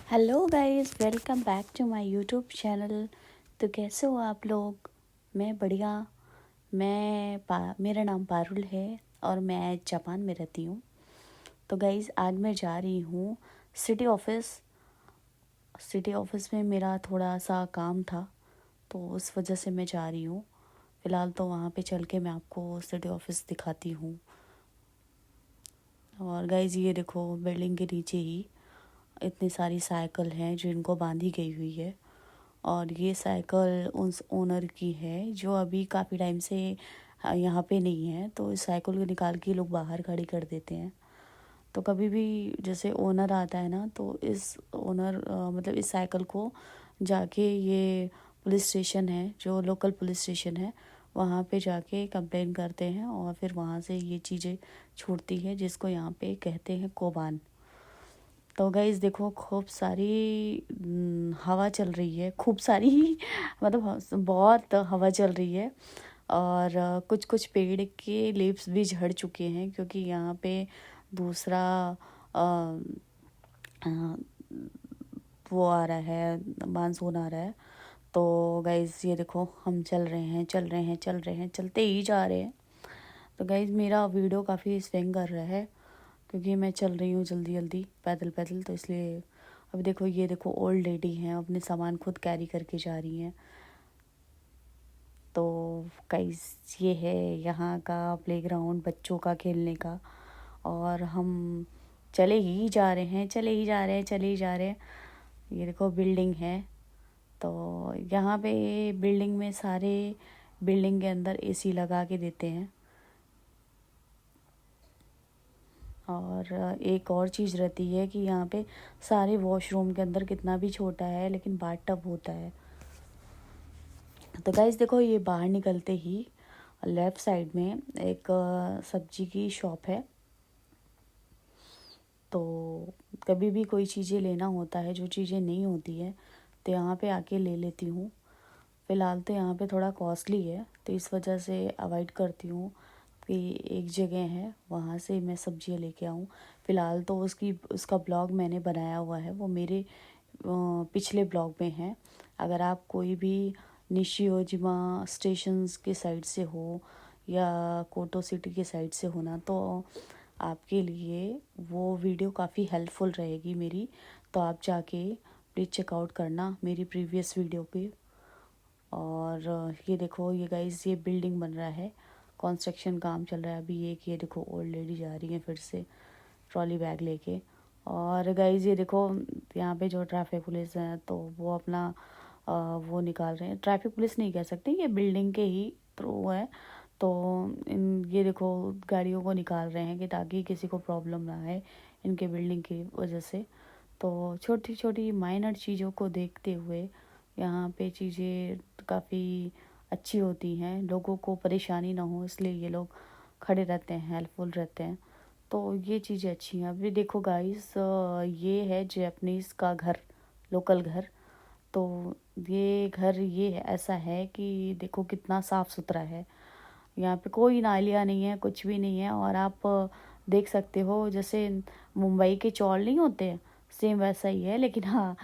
Hello guys, welcome back to my YouTube channel. तो कैसे हो आप लोग? मैं बढ़िया। मेरा नाम पारुल है और मैं जापान में रहती हूँ। तो गाइस, आज मैं जा रही हूँ सिटी ऑफिस। सिटी ऑफिस में मेरा थोड़ा सा काम था, तो उस वजह से मैं जा रही हूँ। फ़िलहाल तो वहाँ पे चल के मैं आपको सिटी ऑफिस दिखाती हूँ। और गाइस, ये देखो, बिल्डिंग के नीचे ही इतनी सारी साइकिल हैं जो इनको बांधी गई हुई है। और ये साइकिल उस ओनर की है जो अभी काफ़ी टाइम से यहाँ पे नहीं है, तो इस साइकिल को निकाल के लोग बाहर खड़ी कर देते हैं। तो कभी भी जैसे ओनर आता है ना, तो इस ओनर मतलब इस साइकिल को जाके ये पुलिस स्टेशन है, जो लोकल पुलिस स्टेशन है, वहाँ पे जाके कंप्लेन करते हैं और फिर वहाँ से ये चीज़ें छूटती है, जिसको यहाँ पे कहते हैं कोबान। तो गाइस देखो, खूब सारी हवा चल रही है, खूब सारी मतलब बहुत हवा चल रही है। और कुछ कुछ पेड़ के लीव्स भी झड़ चुके हैं, क्योंकि यहाँ पे दूसरा अ, अ, वो आ रहा है, मानसून आ रहा है। तो गाइज ये देखो, हम चल रहे हैं, चल रहे हैं, चल रहे हैं, चलते ही जा रहे हैं। तो गाइज मेरा वीडियो काफ़ी स्विंग कर रहा है, क्योंकि मैं चल रही हूँ जल्दी जल्दी पैदल पैदल, तो इसलिए। अभी देखो, ये देखो, ओल्ड लेडी हैं, अपने सामान खुद कैरी करके जा रही हैं। तो गाइस, ये है यहाँ का प्लेग्राउंड बच्चों का खेलने का। और हम चले ही जा रहे हैं, चले ही जा रहे हैं, चले ही जा रहे हैं। ये देखो, बिल्डिंग है। तो यहाँ पे बिल्डिंग में सारे बिल्डिंग के अंदर एसी लगा के देते हैं। और एक और चीज़ रहती है कि यहाँ पे सारे वॉशरूम के अंदर, कितना भी छोटा है लेकिन बाथ टब होता है। तो गाइस देखो, ये बाहर निकलते ही लेफ़्ट साइड में एक सब्जी की शॉप है। तो कभी भी कोई चीज़ें लेना होता है, जो चीज़ें नहीं होती है, तो यहाँ पे आके ले लेती हूँ। फ़िलहाल तो यहाँ पे थोड़ा कॉस्टली है, तो इस वजह से अवॉइड करती हूँ कि एक जगह है वहाँ से मैं सब्जियाँ लेके आऊँ। फ़िलहाल तो उसका ब्लॉग मैंने बनाया हुआ है, वो मेरे पिछले ब्लॉग में है। अगर आप कोई भी निशियोजिमा स्टेशंस के साइड से हो या कोटो सिटी के साइड से हो ना, तो आपके लिए वो वीडियो काफ़ी हेल्पफुल रहेगी मेरी। तो आप जाके प्लीज़ चेकआउट करना मेरी प्रीवियस वीडियो पे। और ये देखो, ये गाइस, ये बिल्डिंग बन रहा है, कंस्ट्रक्शन काम चल रहा है अभी। ये देखो, ओल्ड लेडी जा रही है फिर से ट्रॉली बैग लेके। और गाइस ये देखो, यहाँ पे जो ट्रैफिक पुलिस है, तो वो अपना वो निकाल रहे हैं। ट्रैफिक पुलिस नहीं कह सकते, ये बिल्डिंग के ही थ्रू है। तो ये देखो, गाड़ियों को निकाल रहे हैं कि ताकि किसी को प्रॉब्लम ना आए इनके बिल्डिंग की वजह से। तो छोटी छोटी माइनर चीज़ों को देखते हुए यहाँ पे चीज़ें काफ़ी अच्छी होती हैं, लोगों को परेशानी ना हो, इसलिए ये लोग खड़े रहते हैं, हेल्पफुल रहते हैं। तो ये चीज़ें अच्छी हैं। अभी देखो गाइस, ये है जैपनीज़ का घर, लोकल घर। तो ये घर ये ऐसा है कि देखो कितना साफ़ सुथरा है। यहाँ पे कोई नालियाँ नहीं है, कुछ भी नहीं है। और आप देख सकते हो, जैसे मुंबई के चौल नहीं होते हैं, सेम वैसा ही है। लेकिन हाँ,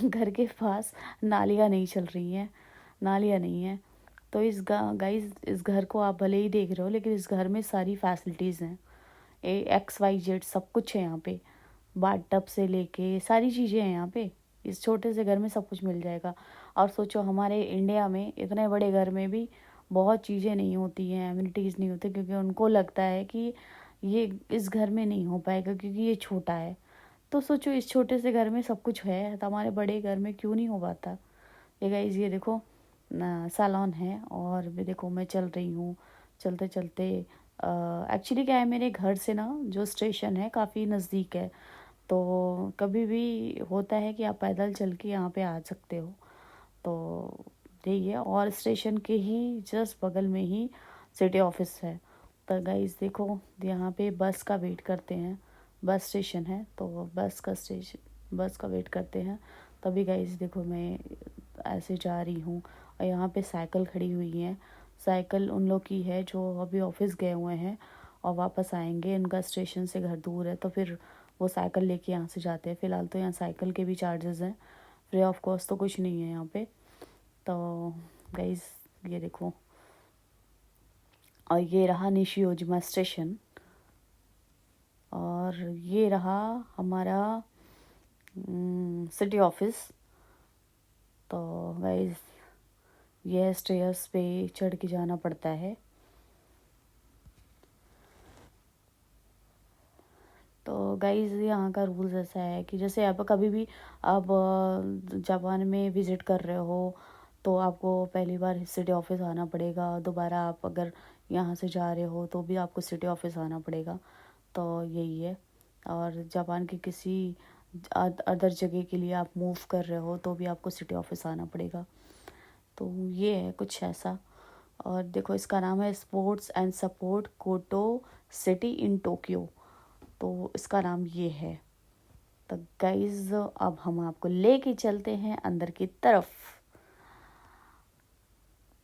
घर के पास नालियाँ नहीं चल रही हैं, नालियाँ नहीं हैं। तो गाइस, इस घर को आप भले ही देख रहे हो, लेकिन इस घर में सारी फैसिलिटीज़ हैं। XYZ सब कुछ है यहाँ पे। बाथ टब से लेके सारी चीज़ें हैं यहाँ पे। इस छोटे से घर में सब कुछ मिल जाएगा। और सोचो, हमारे इंडिया में इतने बड़े घर में भी बहुत चीज़ें नहीं होती हैं, एमिनिटीज़ नहीं होती, क्योंकि उनको लगता है कि ये इस घर में नहीं हो पाएगा क्योंकि ये छोटा है। तो सोचो, इस छोटे से घर में सब कुछ है, तो हमारे बड़े घर में क्यों नहीं हो पाता। ये गाइस, ये देखो, सैलून है। और भी देखो, मैं चल रही हूँ, चलते चलते। एक्चुअली क्या है, मेरे घर से ना जो स्टेशन है काफ़ी नज़दीक है। तो कभी भी होता है कि आप पैदल चल के यहाँ पे आ सकते हो। तो यही है। और स्टेशन के ही जस्ट बगल में ही सिटी ऑफिस है। तो गाइस देखो, यहाँ पे बस का वेट करते हैं, बस स्टेशन है, तो बस का वेट करते हैं। तभी गाइस देखो, मैं ऐसे जा रही हूँ। और यहाँ पे साइकिल खड़ी हुई है। साइकिल उन लोग की है जो अभी ऑफिस गए हुए हैं और वापस आएंगे, इनका स्टेशन से घर दूर है, तो फिर वो साइकिल लेके यहाँ से जाते हैं। फ़िलहाल तो यहाँ साइकिल के भी चार्जेस हैं, फ्री ऑफ कॉस्ट तो कुछ नहीं है यहाँ पे। तो गाइस ये देखो, और ये रहा निशियोजिमा स्टेशन, और ये रहा हमारा सिटी ऑफिस। तो गाइस ये स्टेयर्स पे चढ़ के जाना पड़ता है। तो गाइस यहाँ का रूल्स ऐसा है कि जैसे आप कभी भी आप जापान में विज़िट कर रहे हो तो आपको पहली बार सिटी ऑफिस आना पड़ेगा। दोबारा आप अगर यहाँ से जा रहे हो तो भी आपको सिटी ऑफिस आना पड़ेगा। तो यही है। और जापान के किसी अदर जगह के लिए आप मूव कर रहे हो तो भी आपको सिटी ऑफिस आना पड़ेगा। तो ये है कुछ ऐसा। और देखो इसका नाम है स्पोर्ट्स एंड सपोर्ट कोटो सिटी इन टोक्यो। तो इसका नाम ये है। तो गाइज अब हम आपको लेके चलते हैं अंदर की तरफ।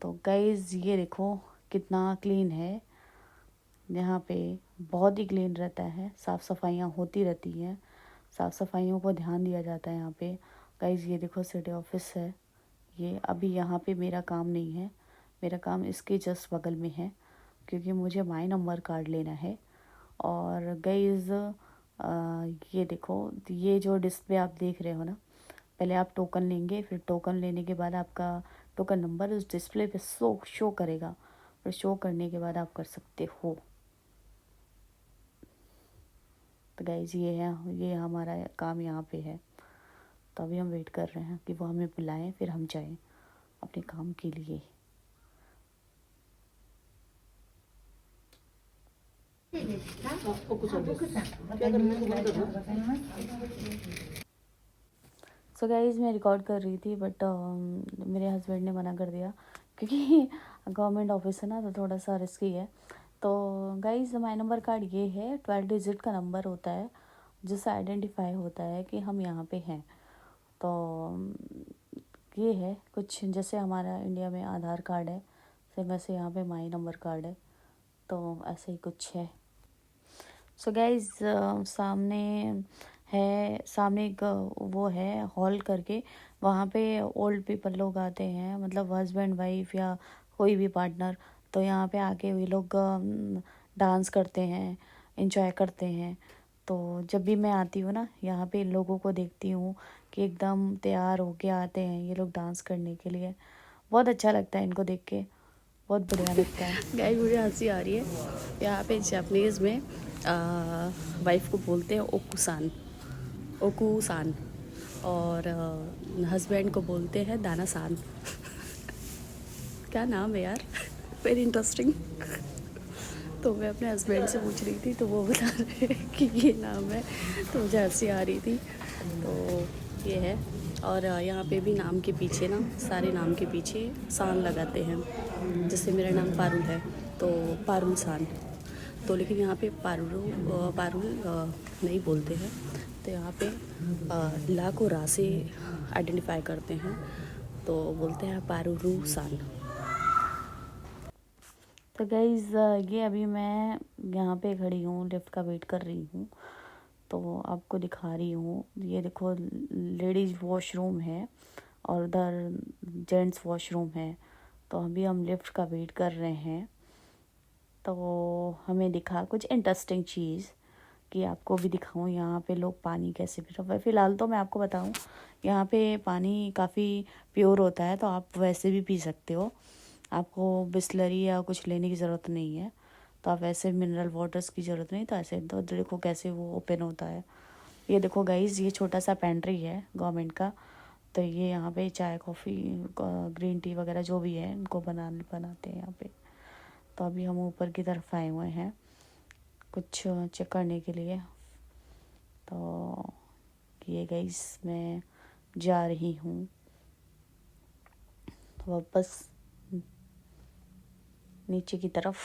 तो गाइज ये देखो कितना क्लीन है यहाँ पे, बहुत ही क्लीन रहता है, साफ़ सफाइयाँ होती रहती हैं, साफ़ सफाइयों को ध्यान दिया जाता है यहाँ पे। गाइज ये देखो सिटी ऑफिस है ये। अभी यहाँ पे मेरा काम नहीं है, मेरा काम इसके जस्ट बगल में है क्योंकि मुझे माई नंबर कार्ड लेना है। और गाइज ये देखो, ये जो डिस्प्ले आप देख रहे हो ना, पहले आप टोकन लेंगे, फिर टोकन लेने के बाद आपका टोकन नंबर उस डिस्प्ले पे शो करेगा, और शो करने के बाद आप कर सकते हो। तो गाइज ये है, ये हमारा काम यहाँ पे है। तो अभी हम वेट कर रहे हैं कि वो हमें बुलाएं, फिर हम जाएं अपने काम के लिए। सो गाइज मैं रिकॉर्ड कर रही थी बट मेरे हस्बैंड ने मना कर दिया क्योंकि गवर्नमेंट ऑफिस है ना, तो थोड़ा सा रिस्की है। तो गाइज माई नंबर कार्ड ये है, 12 डिजिट का नंबर होता है जिससे आइडेंटिफाई होता है कि हम यहाँ पे हैं। तो ये है कुछ जैसे हमारा इंडिया में आधार कार्ड है, सेम वैसे यहाँ पे माई नंबर कार्ड है। तो ऐसे ही कुछ है। सो गाइज सामने एक वो है हॉल करके, वहाँ पे ओल्ड पीपल लोग आते हैं, मतलब हस्बैंड वाइफ या कोई भी पार्टनर। तो यहाँ पे आके वे लोग डांस करते हैं, एंजॉय करते हैं। तो जब भी मैं आती हूँ ना यहाँ पे, इन लोगों को देखती हूँ कि एकदम तैयार होके आते हैं ये लोग डांस करने के लिए। बहुत अच्छा लगता है इनको देख के, बहुत बढ़िया लगता है। गाइस मुझे हंसी आ रही है। यहाँ पे जापानीज़ में वाइफ को बोलते हैं ओकुसान, ओकुसान, और हस्बैंड को बोलते हैं दाना सान। क्या नाम है यार, वेरी इंटरेस्टिंग। तो मैं अपने हस्बैंड से पूछ रही थी तो वो बता रहे कि ये नाम है, तो मुझे हंसी आ रही थी। तो ये है। और यहाँ पे भी नाम के पीछे ना, सारे नाम के पीछे सान लगाते हैं। जैसे मेरा नाम पारुल है तो पारुल सान। तो लेकिन यहाँ पे पारुल नहीं बोलते हैं। तो यहाँ पे ला को रा से आइडेंटिफाई करते हैं, तो बोलते हैं पारुरू सान। तो गाइज़ ये अभी मैं यहाँ पे खड़ी हूँ, लिफ्ट का वेट कर रही हूँ। तो आपको दिखा रही हूँ, ये देखो लेडीज़ वॉशरूम है और उधर जेंट्स वॉशरूम है। तो अभी हम लिफ्ट का वेट कर रहे हैं। तो हमें दिखा कुछ इंटरेस्टिंग चीज़ कि आपको भी दिखाऊं यहाँ पे लोग पानी कैसे पी रहे हैं। फ़िलहाल तो मैं आपको बताऊं, यहाँ पे पानी काफ़ी प्योर होता है, तो आप वैसे भी पी सकते हो। आपको बिसलरी या कुछ लेने की ज़रूरत नहीं है। तो आप ऐसे मिनरल वाटर्स की ज़रूरत नहीं। तो ऐसे तो देखो कैसे वो ओपन होता है। ये देखो गाइज़, ये छोटा सा पेंट्री है गवर्नमेंट का। तो ये यहाँ पे चाय कॉफ़ी ग्रीन टी वगैरह जो भी है इनको बनाते हैं यहाँ पे। तो अभी हम ऊपर की तरफ आए हुए हैं कुछ चेक करने के लिए। तो ये गाइस मैं जा रही हूँ वापस नीचे की तरफ।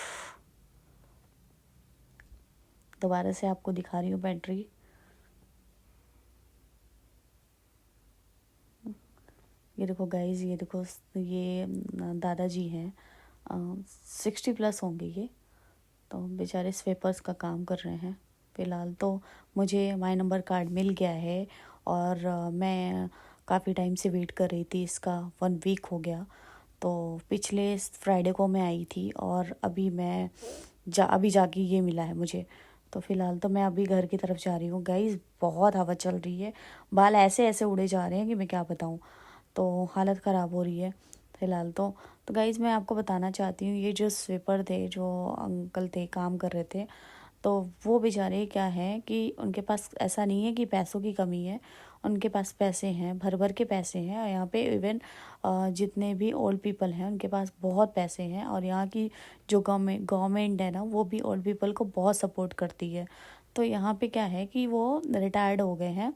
दोबारा से आपको दिखा रही हूँ बैटरी। ये देखो गाइस, ये देखो, ये दादाजी हैं, 60 प्लस होंगे ये। तो बेचारे स्वेपर्स का काम कर रहे हैं। फ़िलहाल तो मुझे माई नंबर कार्ड मिल गया है और मैं काफ़ी टाइम से वेट कर रही थी इसका, 1 वीक हो गया। तो पिछले फ्राइडे को मैं आई थी और अभी जाके ये मिला है मुझे। तो फ़िलहाल तो मैं अभी घर की तरफ जा रही हूँ। गाइस बहुत हवा चल रही है, बाल ऐसे ऐसे उड़े जा रहे हैं कि मैं क्या बताऊँ। तो हालत ख़राब हो रही है फ़िलहाल तो गाइस मैं आपको बताना चाहती हूँ, ये जो स्वीपर थे, जो अंकल थे काम कर रहे थे, तो वो बेचारे क्या है कि उनके पास ऐसा नहीं है कि पैसों की कमी है, उनके पास पैसे हैं, भर भर के पैसे हैं। और यहाँ पे इवन जितने भी ओल्ड पीपल हैं उनके पास बहुत पैसे हैं, और यहाँ की जो गवर्नमेंट है ना, वो भी ओल्ड पीपल को बहुत सपोर्ट करती है। तो यहाँ पे क्या है कि वो रिटायर्ड हो गए हैं,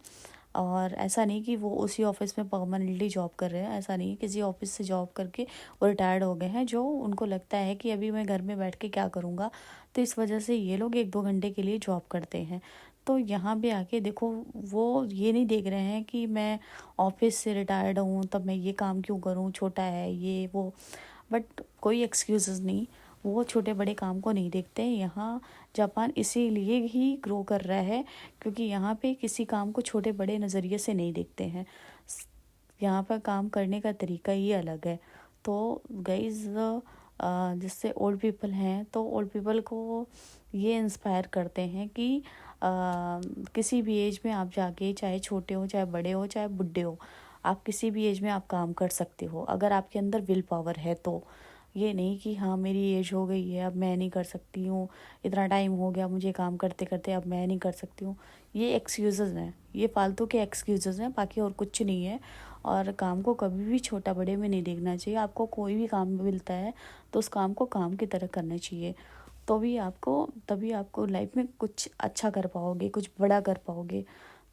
और ऐसा नहीं कि वो उसी ऑफिस में परमानेंटली जॉब कर रहे हैं, ऐसा नहीं है, किसी ऑफिस से जॉब करके वो रिटायर्ड हो गए हैं। जो उनको लगता है कि अभी मैं घर में बैठ के क्या करूँगा, तो इस वजह से ये लोग 1-2 घंटे के लिए जॉब करते हैं। तो यहाँ पे आके देखो, वो ये नहीं देख रहे हैं कि मैं ऑफिस से रिटायर्ड हूँ तब मैं ये काम क्यों करूँ, छोटा है ये वो। बट कोई एक्सक्यूज़ नहीं, वो छोटे बड़े काम को नहीं देखते। यहाँ जापान इसीलिए ही ग्रो कर रहा है क्योंकि यहाँ पे किसी काम को छोटे बड़े नज़रिए से नहीं देखते हैं। यहाँ पर काम करने का तरीका ही अलग है। तो गाइज़ जिससे ओल्ड पीपल हैं, तो ओल्ड पीपल को ये इंस्पायर करते हैं कि किसी भी एज में आप जाके, चाहे छोटे हो, चाहे बड़े हो, चाहे बुढ़े हो, आप किसी भी एज में आप काम कर सकते हो अगर आपके अंदर विल पावर है तो। ये नहीं कि हाँ मेरी एज हो गई है अब मैं नहीं कर सकती हूँ, इतना टाइम हो गया मुझे काम करते करते अब मैं नहीं कर सकती हूँ। ये एक्सक्यूज़ेज़ हैं, ये फालतू के एक्सक्यूज़ेज़ हैं, बाकी और कुछ नहीं है। और काम को कभी भी छोटा बड़े में नहीं देखना चाहिए। आपको कोई भी काम मिलता है तो उस काम को काम की तरह करना चाहिए, तभी आपको लाइफ में कुछ अच्छा कर पाओगे, कुछ बड़ा कर पाओगे।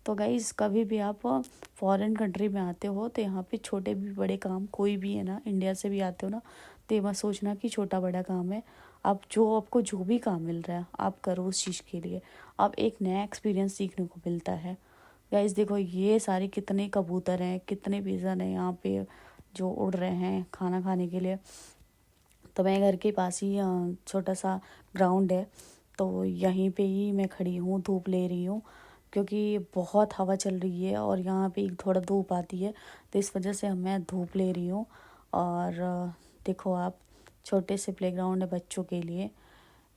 तो गाइज़ कभी भी आप फॉरेन कंट्री में आते हो तो यहाँ पे छोटे भी बड़े काम कोई भी है ना, इंडिया से भी आते हो ना, तो ये मत सोचना कि छोटा बड़ा काम है। आपको जो भी काम मिल रहा है आप करो उस चीज़ के लिए, आप एक नया एक्सपीरियंस सीखने को मिलता है। गाइस देखो, ये सारे कितने कबूतर हैं, कितने पिजन हैं यहाँ पे जो उड़ रहे हैं खाना खाने के लिए। तो मैं घर के पास ही छोटा सा ग्राउंड है, तो यहीं पे ही मैं खड़ी हूँ, धूप ले रही हूँ क्योंकि बहुत हवा चल रही है और यहाँ पे थोड़ा धूप आती है, तो इस वजह से मैं धूप ले रही हूँ। और देखो आप, छोटे से प्लेग्राउंड है बच्चों के लिए।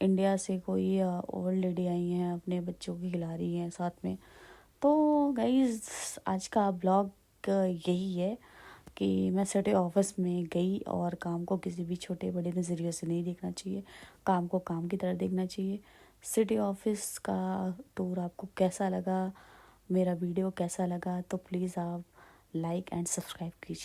इंडिया से कोई ओल्ड लेडी आई हैं, अपने बच्चों की खिला रही हैं साथ में। तो गाइज़ आज का ब्लॉग यही है कि मैं सिटी ऑफिस में गई, और काम को किसी भी छोटे बड़े नज़रिए से नहीं देखना चाहिए, काम को काम की तरह देखना चाहिए। सिटी ऑफिस का टूर आपको कैसा लगा, मेरा वीडियो कैसा लगा, तो प्लीज़ आप लाइक एंड सब्सक्राइब कीजिए।